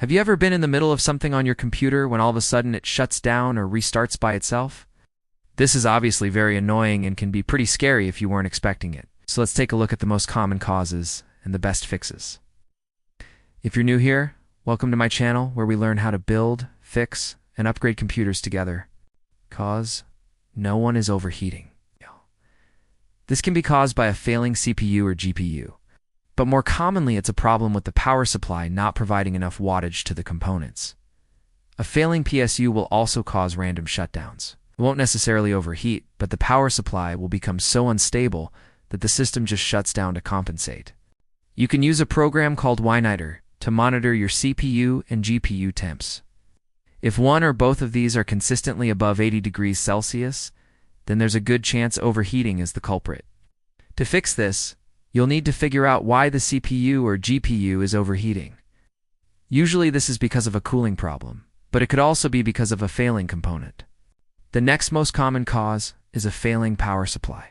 Have you ever been in the middle of something on your computer when all of a sudden it shuts down or restarts by itself? This is obviously very annoying and can be pretty scary if you weren't expecting it. So let's take a look at the most common causes and the best fixes. If you're new here, welcome to my channel where we learn how to build, fix, and upgrade computers together. Cause: no one is overheating. This can be caused by a failing CPU or GPU. But more commonly, it's a problem with the power supply not providing enough wattage to the components. A failing PSU will also cause random shutdowns. It won't necessarily overheat, but the power supply will become so unstable that the system just shuts down to compensate. You can use a program called Winiter to monitor your CPU and GPU temps. If one or both of these are consistently above 80 degrees Celsius, then there's a good chance overheating is the culprit. To fix this, you'll need to figure out why the CPU or GPU is overheating. Usually this is because of a cooling problem, but it could also be because of a failing component. The next most common cause is a failing power supply.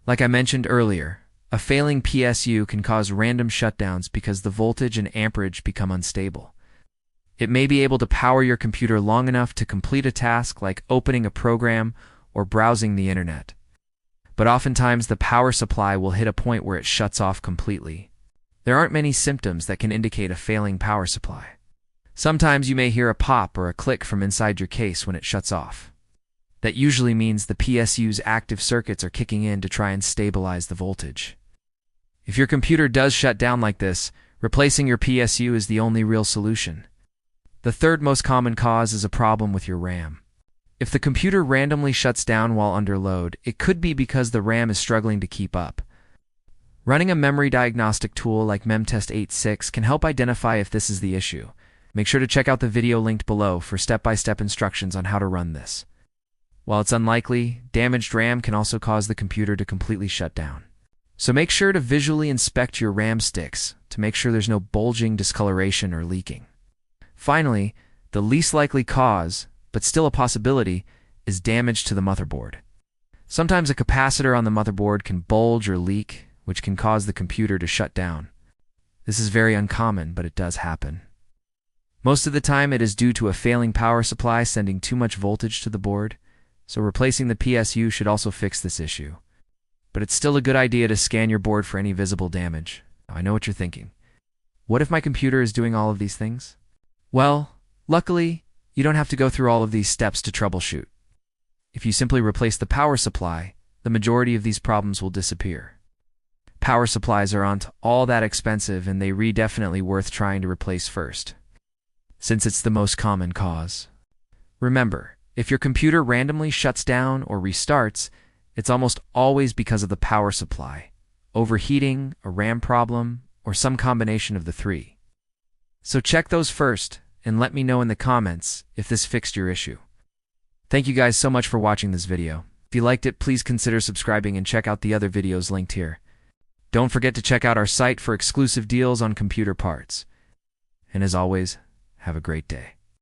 Like I mentioned earlier, a failing PSU can cause random shutdowns because the voltage and amperage become unstable. It may be able to power your computer long enough to complete a task like opening a program or browsing the internet. But oftentimes the power supply will hit a point where it shuts off completely. There aren't many symptoms that can indicate a failing power supply. Sometimes you may hear a pop or a click from inside your case when it shuts off. That usually means the PSU's active circuits are kicking in to try and stabilize the voltage. If your computer does shut down like this, replacing your PSU is the only real solution. The third most common cause is a problem with your RAM. If the computer randomly shuts down while under load, it could be because the RAM is struggling to keep up. Running a memory diagnostic tool like memtest86 can help identify if this is the issue. Make sure to check out the video linked below for step-by-step instructions on how to run this. While it's unlikely, damaged RAM can also cause the computer to completely shut down. So make sure to visually inspect your RAM sticks to make sure there's no bulging, discoloration, or leaking. Finally, the least likely cause, but still a possibility, is damage to the motherboard. Sometimes a capacitor on the motherboard can bulge or leak, which can cause the computer to shut down. This is very uncommon, but it does happen. Most of the time it is due to a failing power supply sending too much voltage to the board, so replacing the PSU should also fix this issue. But it's still a good idea to scan your board for any visible damage. Now, I know what you're thinking. What if my computer is doing all of these things? Well, luckily, you don't have to go through all of these steps to troubleshoot. If you simply replace the power supply, the majority of these problems will disappear. Power supplies aren't all that expensive and they're definitely worth trying to replace first, since it's the most common cause. Remember, if your computer randomly shuts down or restarts, it's almost always because of the power supply, overheating, a RAM problem, or some combination of the three. So check those first, and let me know in the comments if this fixed your issue. Thank you guys so much for watching this video. If you liked it, please consider subscribing and check out the other videos linked here. Don't forget to check out our site for exclusive deals on computer parts. And as always, have a great day.